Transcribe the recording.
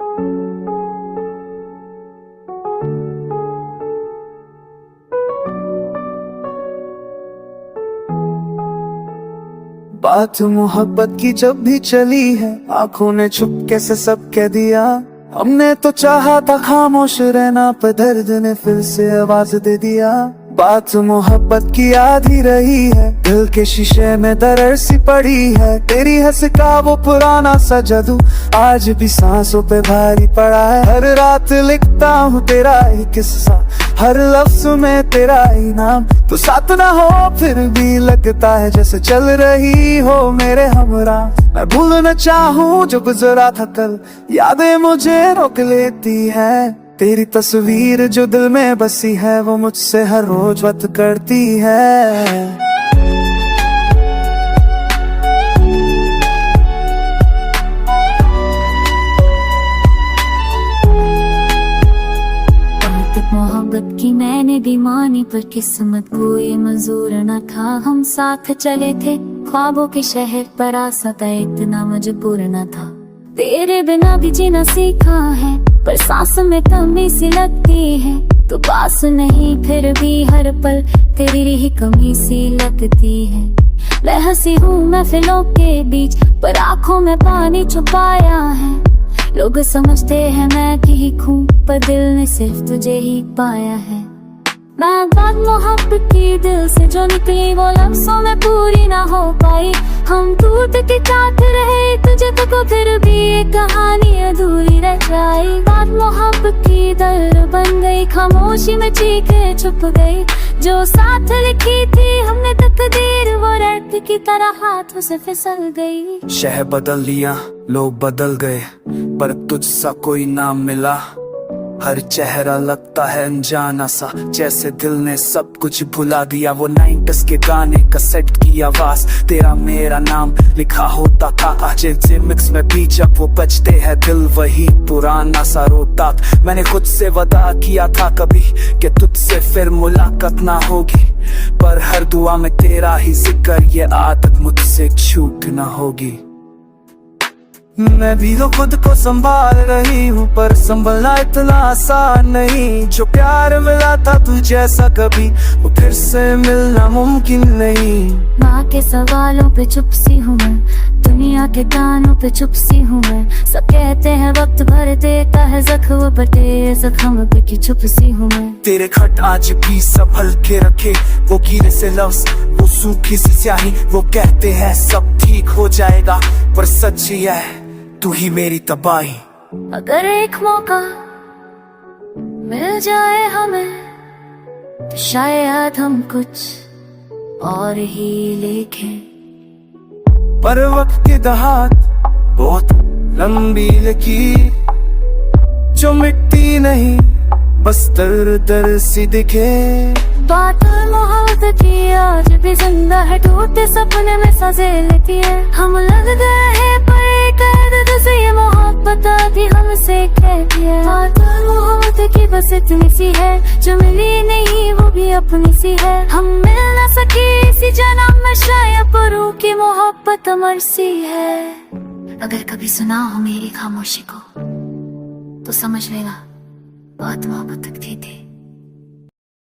बात मोहब्बत की जब भी चली है, आंखों ने चुपके से सब कह दिया। हमने तो चाहा था खामोश रहना, पर दर्द ने फिर से आवाज दे दिया। बात मोहब्बत की याद ही रही है, दिल के शीशे में दरार सी पड़ी है। तेरी हंस का वो पुराना सा जादू आज भी सांसों पे भारी पड़ा है। हर रात लिखता हूँ तेरा ही किस्सा, हर लफ्ज में तेरा ही नाम। तो साथ ना हो फिर भी लगता है जैसे चल रही हो मेरे हमरा। मैं भूलना चाहूँ जो गुजरा था कल, यादें मुझे रोक लेती है। तेरी तस्वीर जो दिल में बसी है, वो मुझसे हर रोज बात करती है। मोहब्बत की मैंने भी मानी, पर किस्मत कोई मंजूर न था। हम साथ चले थे ख्वाबों के शहर पर, आसा था इतना मजबूर न था। तेरे बिना भी जीना सीखा है, पर सांस में कमी सी लगती है। तो पास नहीं फिर भी हर पल तेरी ही कमी सी लगती है। मैं हंसी हूँ महफिलों के बीच, पर आँखों में पानी छुपाया है। लोग समझते हैं मैं ठीक हूँ, पर दिल ने सिर्फ तुझे ही पाया है। मैं बात मोहब्बत की दिल से जो निकली, वो लफ्जों में पूरी ना हो पाई। हम टूट के काट रहे तुझे तो फिर भी ये कहानी अधूरी रह जाई। बात मोहब्बत की दर्द बन गई, खामोशी में चीखें छुप गई। जो साथ लिखी थी हमने तकदीर, वो रेत की तरह हाथों से फिसल गई। शहर बदल लिया, लोग बदल गए, पर तुझसा कोई ना मिला। हर चेहरा लगता है अनजाना सा, जैसे दिल ने सब कुछ भुला दिया। वो 90s के गाने कैसेट की आवाज, तेरा मेरा नाम लिखा होता था। आज मिक्स में भी जब वो बजते हैं, दिल वही पुराना सा रोता। मैंने खुद से वादा किया था कभी कि तुझसे फिर मुलाकात ना होगी, पर हर दुआ में तेरा ही जिक्र, ये आदत मुझसे छूट ना होगी। मैं भी तो खुद को संभाल रही हूँ, पर संभलना इतना आसान नहीं। जो प्यार मिला था तू जैसा कभी, वो फिर से मिलना मुमकिन नहीं। माँ के सवालों पे चुप सी हूँ मैं, दुनिया के गानों पे चुप सी हूँ मैं। सब कहते हैं वक्त भर देता है जख्म, पर तेरे जख्म पे की चुप सी हूँ मैं। तेरे खट आज भी संभल के रखे, वो कीड़े से लफ्ज, वो सूखी सी स्याही। वो कहते हैं सब ठीक हो जाएगा, पर सच ही है तू ही मेरी तबाही। अगर एक मौका मिल जाए हमें, तो शायद हम कुछ और ही लिखें। पर वक्त के दहाड़ बहुत लंबी लकीर, जो मिटती नहीं बस दर दर सी दिखे। बात मोहब्बत की आज भी जिंदा है, टूटे सपने में सजे लेती है। हम लग गए हैं पर एक दर्द से, ये मोहब्बत भी हमसे कहती है। बात मोहब्बत की बस इतनी सी है, जो मिली नहीं वो भी अपनी सी है। हम मिल न सके इसी जन्म में, शायद परों की मोहब्बत अमर सी है। अगर कभी सुना हो मेरी खामोशी को, तो समझ लेगा बात मोहब्बत तक थी।